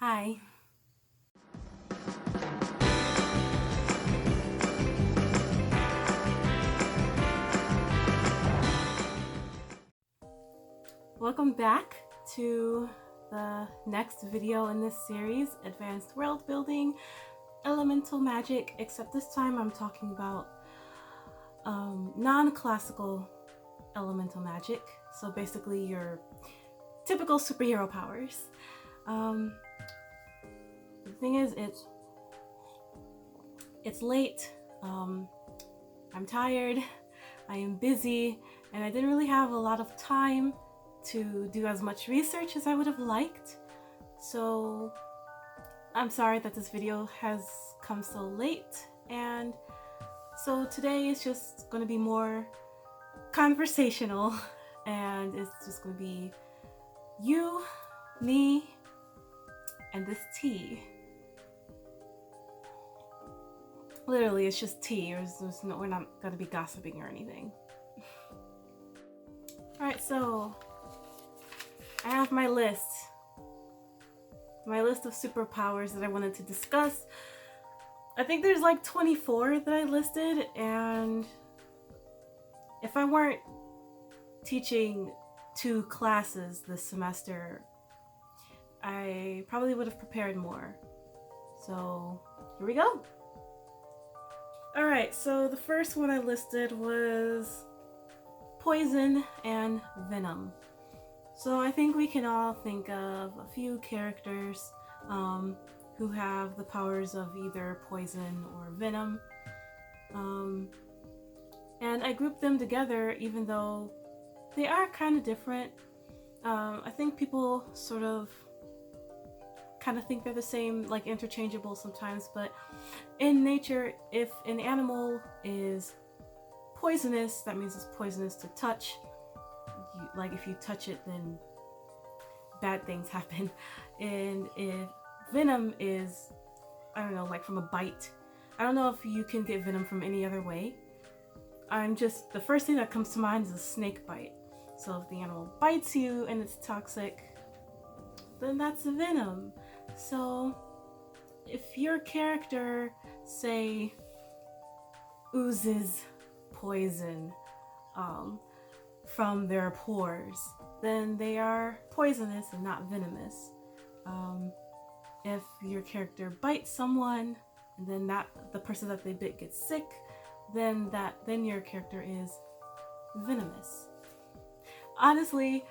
Hi. Welcome back to the next video in this series, Advanced World Building, Elemental Magic, except this time I'm talking about non-classical elemental magic, so basically your typical superhero powers. The thing is, it's late, I'm tired, I am busy, and I didn't really have a lot of time to do as much research as I would have liked, so I'm sorry that this video has come so late. And so today is just going to be more conversational, and it's just going to be you, me, and this tea. Literally, it's just tea. We're not going to be gossiping or anything. Alright, so I have my list of superpowers that I wanted to discuss. I think there's like 24 that I listed, and if I weren't teaching 2 classes this semester, I probably would have prepared more. So here we go. Alright, so the first one I listed was poison and venom. So I think we can all think of a few characters who have the powers of either poison or venom. And I grouped them together even though they are kind of different. I think people sort of kind of think they're the same, like interchangeable sometimes, but in nature, if an animal is poisonous, that means it's poisonous to touch. Like if you touch it, then bad things happen. And if venom is, I don't know, like from a bite. I don't know if you can get venom from any other way. The first thing that comes to mind is a snake bite. So if the animal bites you and it's toxic, then that's venom. So if your character, say, oozes poison from their pores, then they are poisonous and not venomous. If your character bites someone and then the person that they bit gets sick, then your character is venomous. Honestly,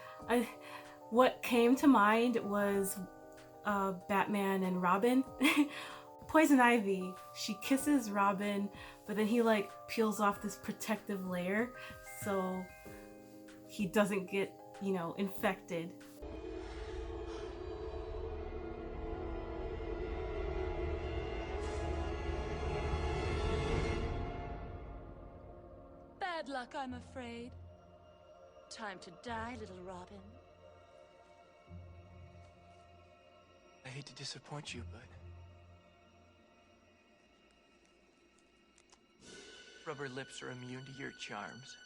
what came to mind was Batman and Robin. Poison Ivy, she kisses Robin, but then he like peels off this protective layer so he doesn't get, infected. Bad luck, I'm afraid. Time to die, little Robin. I hate to disappoint you, but rubber lips are immune to your charms.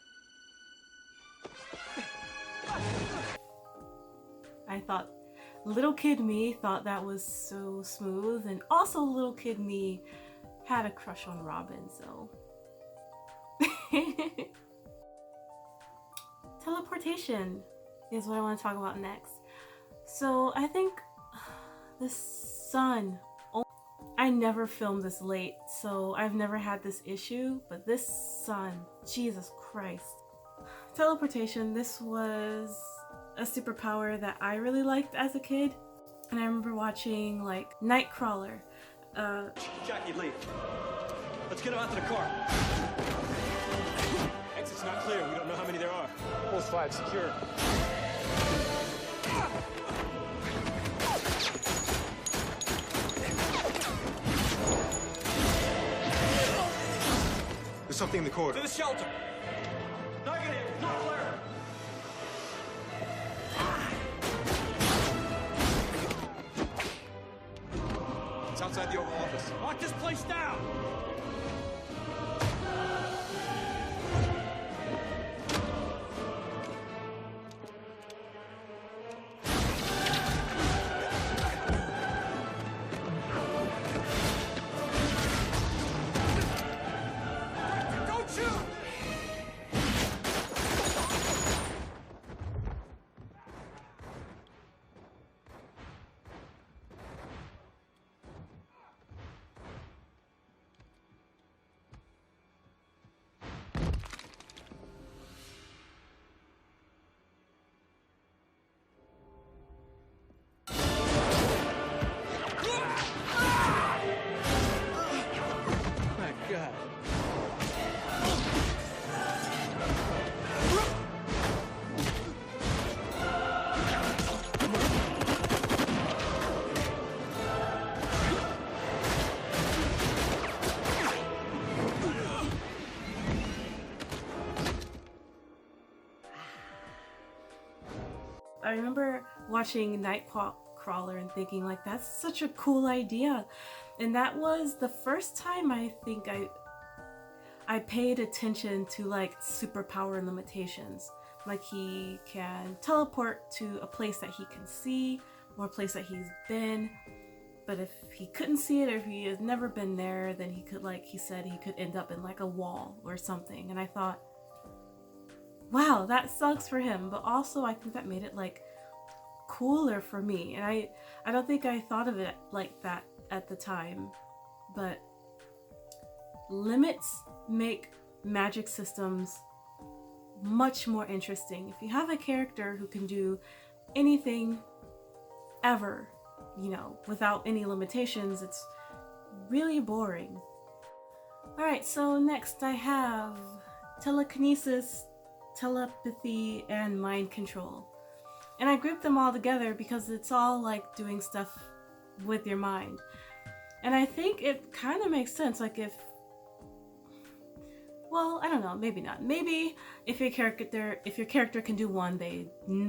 I thought, little kid me thought that was so smooth, and also little kid me had a crush on Robin, so. Teleportation is what I want to talk about next. So I think the sun, I never filmed this late, so I've never had this issue, but this sun, Jesus Christ. Teleportation, this was a superpower that I really liked as a kid, and I remember watching like Nightcrawler. Jackie, leave. Let's get him out to the car. Exit's not clear. We don't know how many there are. Post 5 secure. There's something in the corridor. To the shelter. Negative. Not clear. It's outside the Oval Office. Lock this place down. I remember watching Nightcrawler and thinking like, that's such a cool idea. And that was the first time I think I paid attention to like superpower limitations. Like he can teleport to a place that he can see or a place that he's been. But if he couldn't see it or if he has never been there, then he could, like he said, he could end up in like a wall or something. And I thought, wow, that sucks for him. But also I think that made it like cooler for me. And I don't think I thought of it like that at the time. But limits make magic systems much more interesting. If you have a character who can do anything ever, you know, without any limitations, it's really boring. Alright, so next I have telekinesis, telepathy, and mind control. And I grouped them all together because it's all like doing stuff with your mind. And I think it kind of makes sense, like if, well, I don't know, maybe not. Maybe if your character can do one, they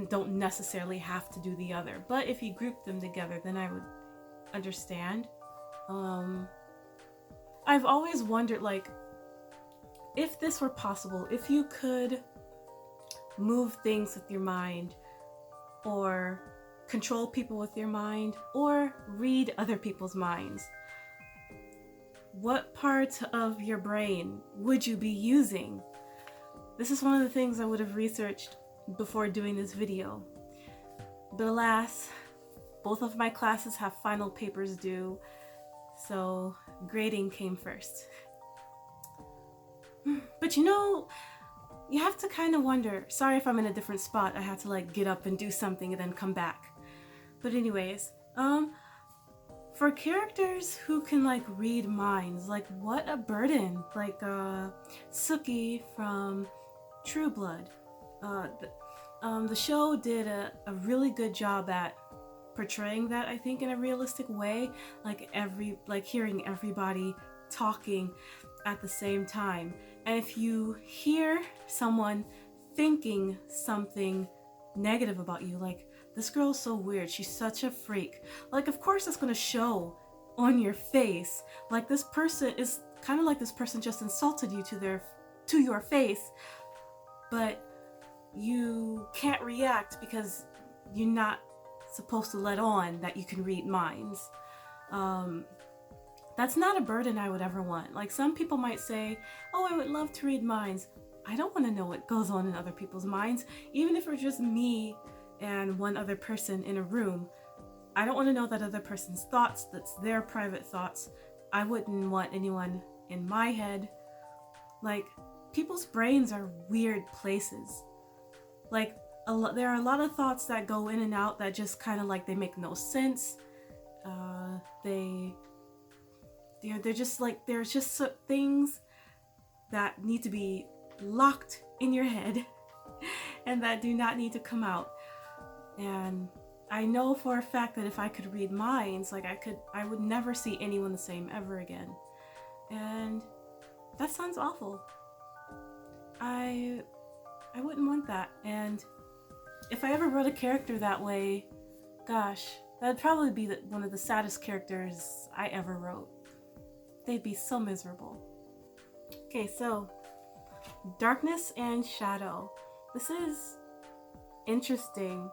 don't necessarily have to do the other. But if you group them together, then I would understand. I've always wondered, like, if this were possible, if you could move things with your mind, or control people with your mind, or read other people's minds, what part of your brain would you be using? This is one of the things I would have researched before doing this video. But alas, both of my classes have final papers due, so grading came first. But you know, you have to kind of wonder, sorry if I'm in a different spot, I had to like get up and do something and then come back. But anyways, for characters who can like read minds, like what a burden. Like Suki from True Blood. The show did a really good job at portraying that, I think, in a realistic way. Like hearing everybody talking at the same time. And if you hear someone thinking something negative about you, like, this girl's so weird, she's such a freak, like, of course it's gonna show on your face. Like, this person is kind of like this person just insulted you to your face, but you can't react because you're not supposed to let on that you can read minds. That's not a burden I would ever want. Like, some people might say, oh, I would love to read minds. I don't want to know what goes on in other people's minds, even if it's just me and one other person in a room. I don't want to know that other person's thoughts. That's their private thoughts. I wouldn't want anyone in my head. Like, people's brains are weird places. Like, there are a lot of thoughts that go in and out that just kind of like, they make no sense. They're just like, there's just things that need to be locked in your head and that do not need to come out. And I know for a fact that if I could read minds, like I would never see anyone the same ever again. And that sounds awful. I wouldn't want that. And if I ever wrote a character that way, gosh, that'd probably be one of the saddest characters I ever wrote. They'd be so miserable. Okay, so darkness and shadow. This is interesting.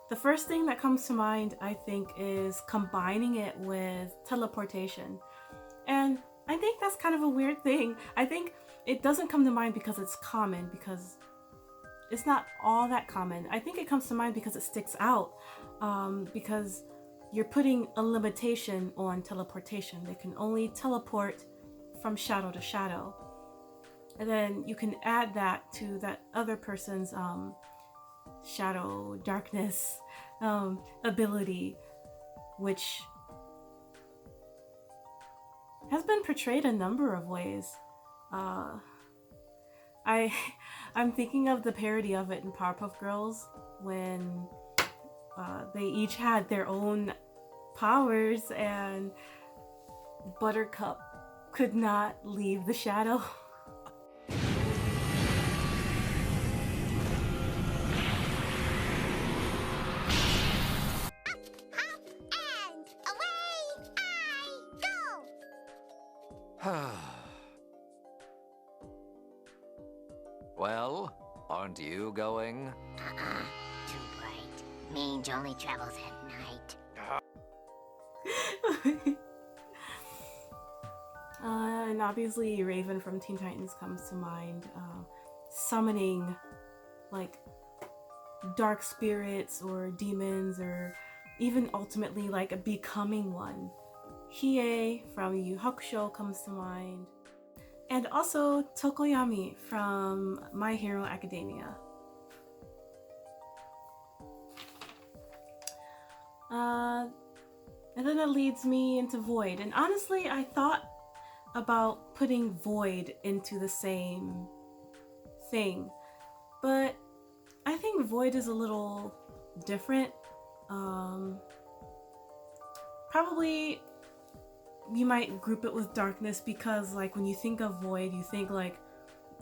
The first thing that comes to mind, I think, is combining it with teleportation. And I think that's kind of a weird thing. I think it doesn't come to mind because it's common, because it's not all that common. I think it comes to mind because it sticks out, because you're putting a limitation on teleportation. They can only teleport from shadow to shadow. And then you can add that to that other person's shadow, darkness ability, which has been portrayed a number of ways. I'm thinking of the parody of it in Powerpuff Girls when they each had their own powers and Buttercup could not leave the shadow. Well, aren't you going? Too bright. Mange only travels at night. And obviously Raven from Teen Titans comes to mind, summoning like dark spirits or demons, or even ultimately like becoming one. Hiei from Yu Yu Hakusho comes to mind, and also Tokoyami from My Hero Academia. And then that leads me into Void, and honestly I thought about putting Void into the same thing, but I think Void is a little different. Probably you might group it with Darkness, because like when you think of Void, you think like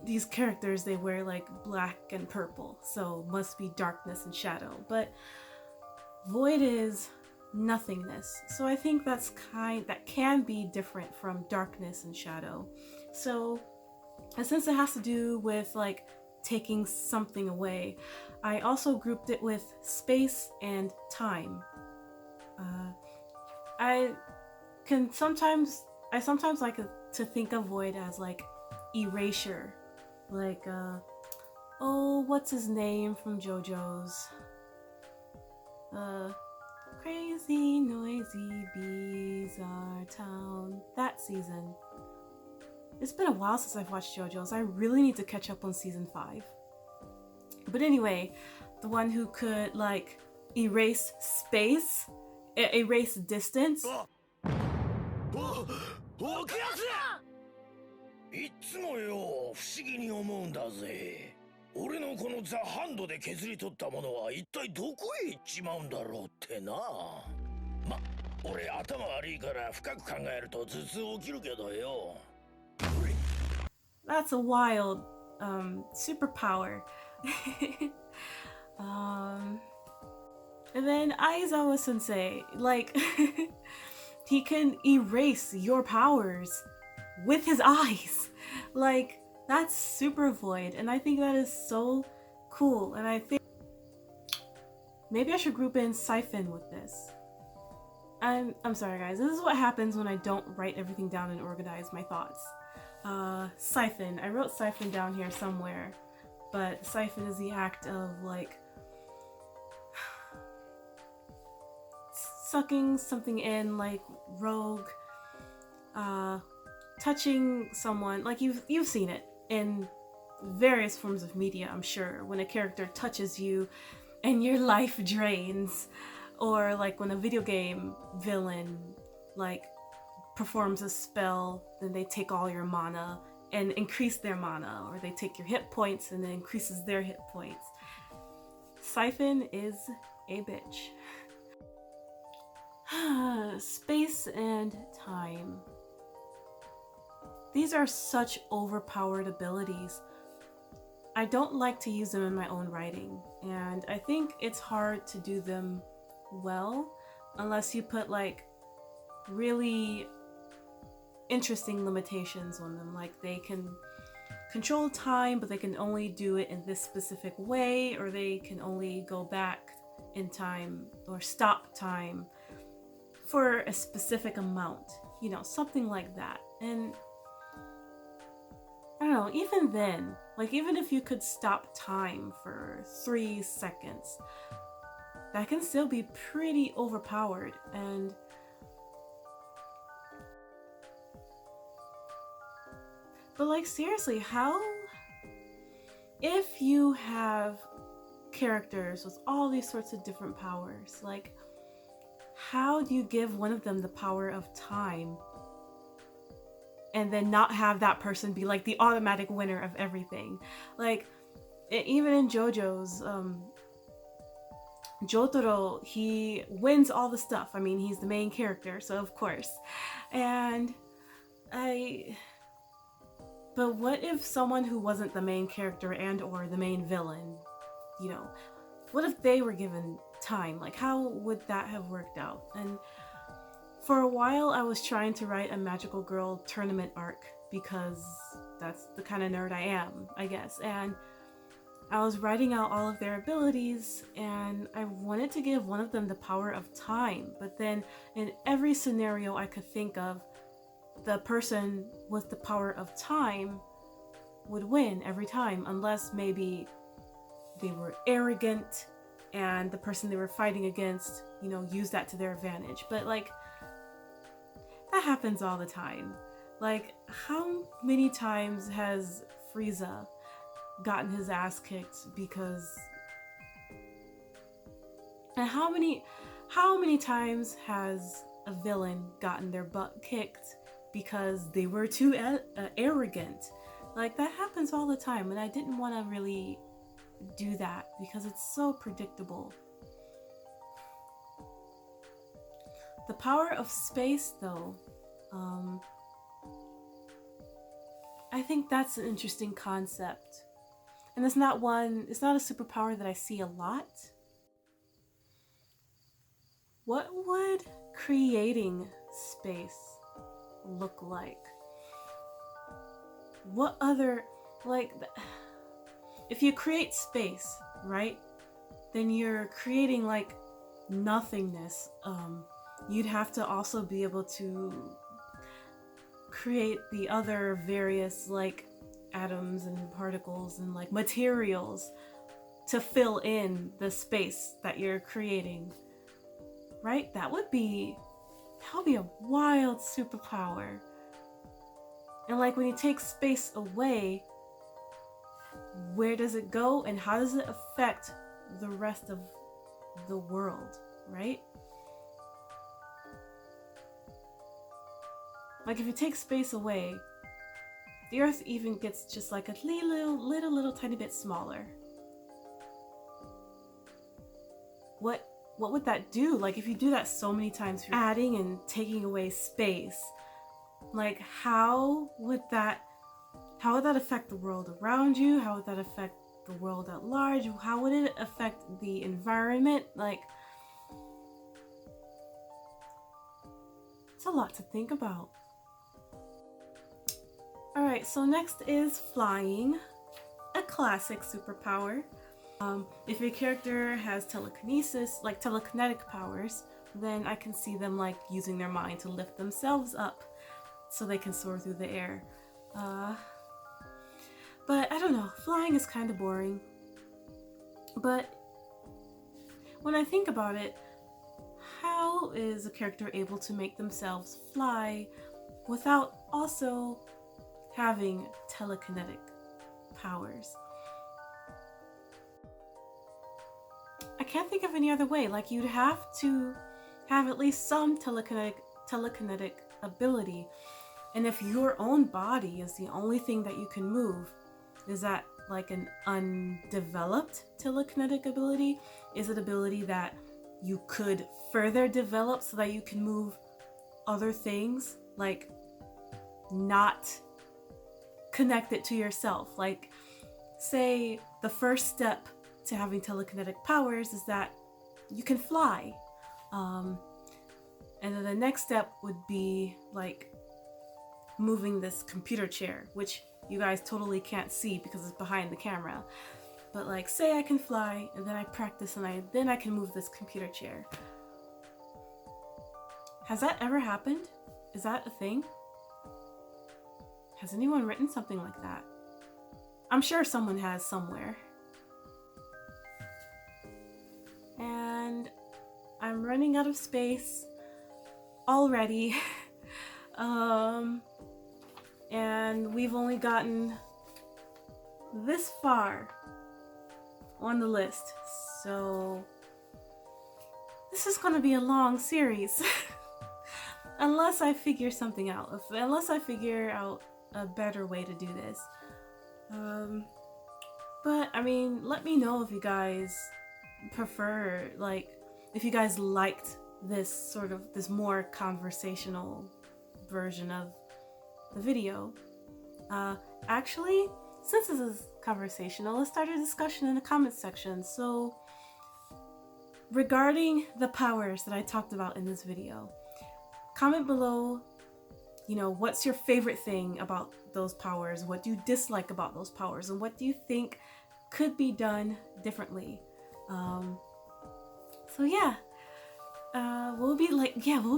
these characters, they wear like black and purple, so must be darkness and shadow, but Void is nothingness, so I think that can be different from darkness and shadow. So, and since it has to do with like taking something away, I also grouped it with space and time. I sometimes like to think of Void as like erasure, like oh, what's his name from JoJo's? Crazy noisy bizarre town. That season. It's been a while since I've watched JoJo's. I really need to catch up on season 5. But anyway, the one who could like erase space, erase distance. いつもよ不思議に思うんだぜ。俺のこのザ・ハンドで削り取ったものは一体どこへ行っちまうんだろうってな。ま、俺頭悪いから深く考えると頭痛起きるけどよ。That's a wild superpower. And then Aizawa Sensei, like he can erase your powers with his eyes. Like that's super Void, and I think that is so cool. And I think maybe I should group in Siphon with this. I'm sorry guys, this is what happens when I don't write everything down and organize my thoughts. Siphon. I wrote Siphon down here somewhere, but Siphon is the act of like sucking something in, like rogue, touching someone. Like you've seen it in various forms of media, I'm sure, when a character touches you and your life drains, or like when a video game villain like performs a spell, then they take all your mana and increase their mana, or they take your hit points and it increases their hit points. Siphon is a bitch. Space and time. These are such overpowered abilities. I don't like to use them in my own writing, and I think it's hard to do them well unless you put like really interesting limitations on them, like they can control time but they can only do it in this specific way, or they can only go back in time or stop time for a specific amount, you know, something like that. And I don't know, even then, like even if you could stop time for 3 seconds, that can still be pretty overpowered. And but like seriously, how, if you have characters with all these sorts of different powers, like how do you give one of them the power of time and then not have that person be like the automatic winner of everything? Like even in JoJo's, Jotaro, he wins all the stuff. I mean, he's the main character, so of course. And but what if someone who wasn't the main character and or the main villain, you know, what if they were given time? Like how would that have worked out? And For a while, I was trying to write a magical girl tournament arc because that's the kind of nerd I am, I guess. And I was writing out all of their abilities, and I wanted to give one of them the power of time. But then in every scenario I could think of, the person with the power of time would win every time, unless maybe they were arrogant and the person they were fighting against, you know, used that to their advantage. But like, that happens all the time. Like, how many times has Frieza gotten his ass kicked because... And how many times has a villain gotten their butt kicked because they were too arrogant? Like, that happens all the time, and I didn't want to really do that because it's so predictable. The power of space, though, I think that's an interesting concept. And it's not a superpower that I see a lot. What would creating space look like? What other, like, if you create space, right, then you're creating like nothingness. You'd have to also be able to create the other various like atoms and particles and like materials to fill in the space that you're creating, right? That would be a wild superpower. And like, when you take space away, where does it go and how does it affect the rest of the world, right? Like, if you take space away, the Earth even gets just like a little tiny bit smaller. What would that do? Like, if you do that so many times, you're adding and taking away space. Like, how would that affect the world around you? How would that affect the world at large? How would it affect the environment? Like, it's a lot to think about. Alright, so next is flying, a classic superpower. If your character has telekinesis, like telekinetic powers, then I can see them like using their mind to lift themselves up so they can soar through the air. But I don't know, flying is kind of boring. But when I think about it, how is a character able to make themselves fly without also having telekinetic powers? I can't think of any other way. Like, you'd have to have at least some telekinetic ability. And if your own body is the only thing that you can move, is that like an undeveloped telekinetic ability? Is it ability that you could further develop so that you can move other things, like not connect it to yourself? Like, say the first step to having telekinetic powers is that you can fly, and then the next step would be like moving this computer chair, which you guys totally can't see because it's behind the camera. But like, say I can fly, and then I practice, and then I can move this computer chair. Has that ever happened? Is that a thing? Has anyone written something like that? I'm sure someone has somewhere. And I'm running out of space already. And we've only gotten this far on the list, so this is gonna be a long series. Unless I figure something out. Unless I figure out a better way to do this. But I mean, let me know if you guys prefer, like, if you guys liked this more conversational version of the video. Actually, since this is conversational, let's start a discussion in the comments section. So, regarding the powers that I talked about in this video, comment below, you know, what's your favorite thing about those powers? What do you dislike about those powers? And what do you think could be done differently? So yeah, will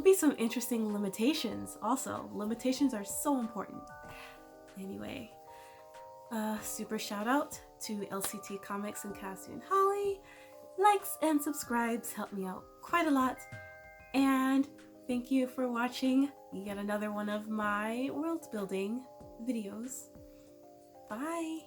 be some interesting limitations also. Limitations are so important. Anyway, super shout out to LCT-Comics and Casian Holly. Likes and subscribes help me out quite a lot. And thank you for watching yet another one of my world building videos. Bye!